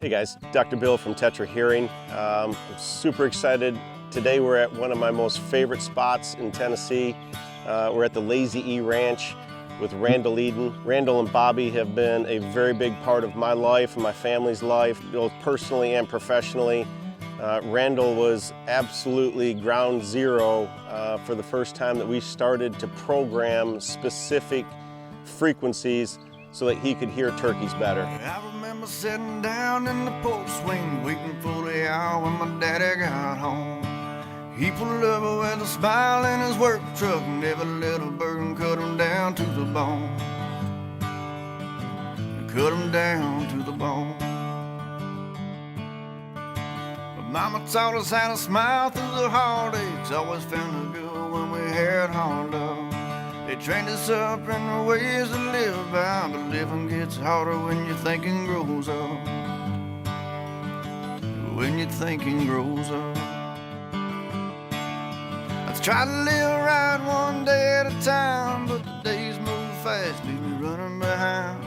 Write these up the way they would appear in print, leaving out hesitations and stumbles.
Hey guys, Dr. Bill from TETRA Hearing. I'm super excited. Today we're at one of my most favorite spots in Tennessee. We're at the Lazy E Ranch with Randall Eden. Randall and Bobby have been a very big part of my life and my family's life, both personally and professionally. Randall was absolutely ground zero for the first time that we started to program specific frequencies so that he could hear turkeys better. I remember sitting down in the porch swing, waiting for the hour when my daddy got home. He pulled up with a smile in his work truck, and every little burden cut him down to the bone. Cut him down to the bone. But Mama taught us how to smile through the heartaches, always found it good when we had hard luck. They trained us up in the ways to live by, but living gets harder when your thinking grows up. When your thinking grows up. Let's try to live right one day at a time, but the days move fast, leave me running behind.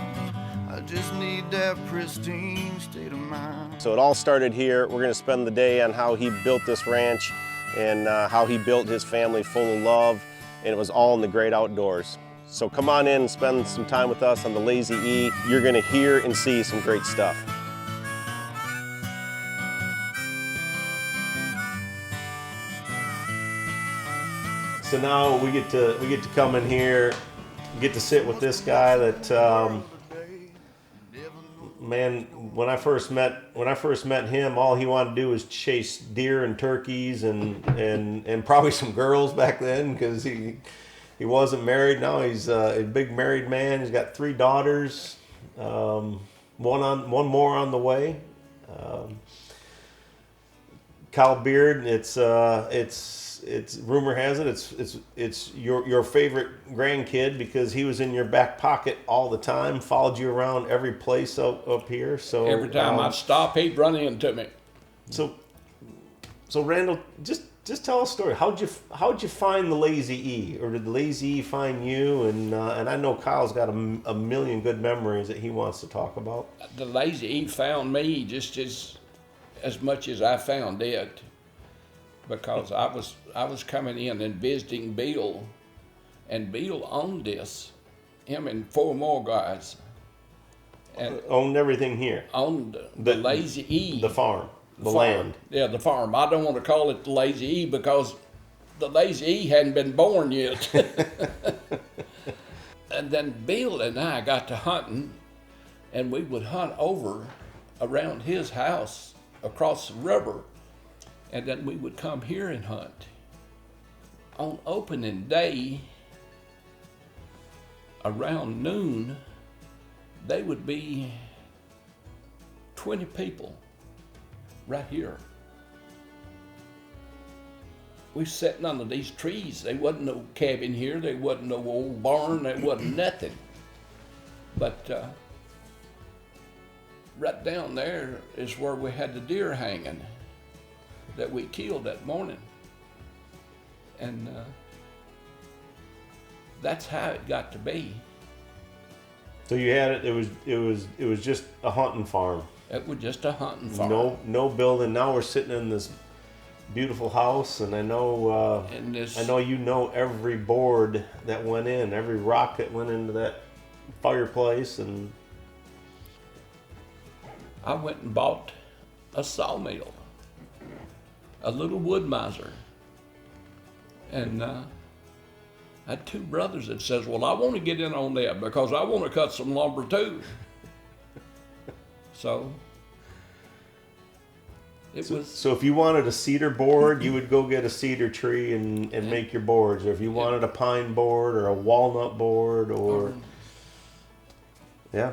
I just need that pristine state of mind. So it all started here. We're gonna spend the day on how he built this ranch and how he built his family full of love. And it was all in the great outdoors. So come on in and spend some time with us on the Lazy E. You're gonna hear and see some great stuff. So now we get to come in here, get to sit with this guy that man, when I first met him, all he wanted to do was chase deer and turkeys and probably some girls back then, because he wasn't married. Now he's a big married man. He's got 3 daughters, one more on the way. Kyle Beard, it's rumor has it it's your favorite grandkid, because he was in your back pocket all the time, followed you around every place up here. So every time I'd stop, he'd run into me. So Randall, just tell a story. How'd you find the Lazy E, or did the Lazy E find you? And I know Kyle's got a million good memories that he wants to talk about. The Lazy E found me just as much as I found it, because I was coming in and visiting Bill, and Bill owned this, him and 4 more guys, and owned everything here. Owned the Lazy E, the farm, the farm. land. Yeah, the farm. I don't want to call it the Lazy E because the Lazy E hadn't been born yet. And then Bill and I got to hunting, and we would hunt over around his house across the river. And then we would come here and hunt. On opening day, around noon, they would be 20 people right here. We sitting under these trees. There wasn't no cabin here. There wasn't no old barn. There wasn't nothing. But right down there is where we had the deer hanging that we killed that morning. And that's how it got to be. So you had it was just a hunting farm. It was just a hunting farm. No building. Now we're sitting in this beautiful house, and I know you know every board that went in, every rock that went into that fireplace. And I went and bought a sawmill, a little wood miser. And I had 2 brothers that says, well, I want to get in on that because I want to cut some lumber too. So if you wanted a cedar board, you would go get a cedar tree and make your boards. Or if you wanted a pine board or a walnut board, or yeah,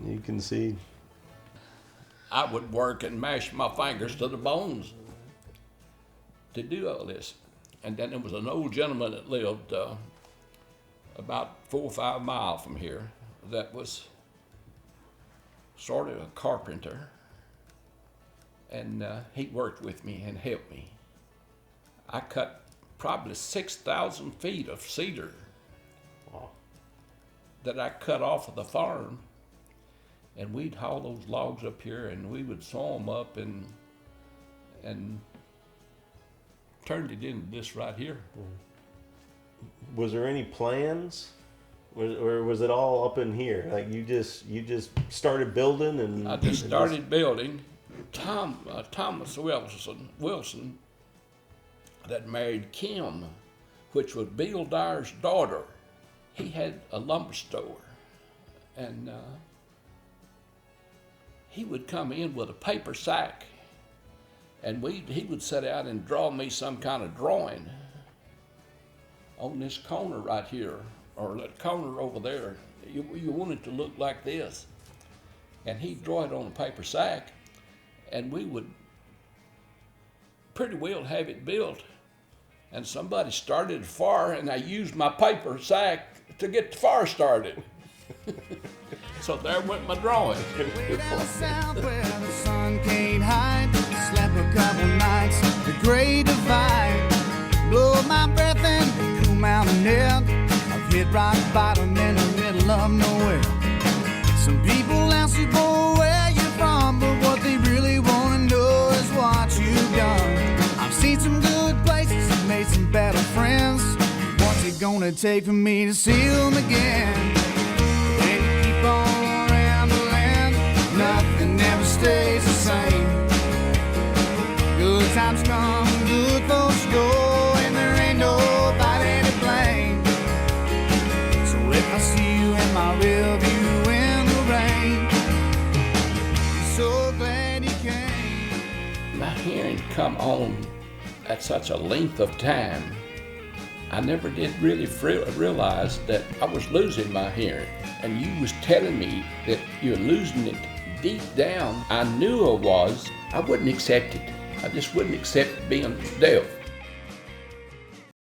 you can see. I would work and mash my fingers to the bones to do all this. And then there was an old gentleman that lived about 4 or 5 miles from here that was sort of a carpenter. And he worked with me and helped me. I cut probably 6,000 feet of cedar that I cut off of the farm and we'd haul those logs up here, and we would saw them up and turned it into this right here. Was there any plans, or was it all up in here? Like you just started building and I just started building. Thomas Wilson, that married Kim, which was Bill Dyer's daughter. He had a lumber store, and he would come in with a paper sack, and he would sit out and draw me some kind of drawing on this corner right here, or that corner over there. You want it to look like this. And he'd draw it on a paper sack, and we would pretty well have it built. And somebody started a fire, and I used my paper sack to get the fire started. So there went my drawing. Way down south where the sun can't hide, slept a couple nights, the great divide. Blow my breath in, cool mountain air. I've hit rock bottom in the middle of nowhere. Some people ask you, boy, where you from, but what they really want to know is what you've done. I've seen some good places and made some better friends. What's it gonna take for me to see them again? And you keep on rambling, nothing ever stays the same. Good times come, good folks go, and there ain't nobody to blame. So if I see you in my rear view in the rain, I'm so glad you came. My hearing come on at such a length of time. I never did really realize that I was losing my hearing. And you was telling me that you're losing it deep down. I knew I was. I wouldn't accept it. I just wouldn't accept being deaf.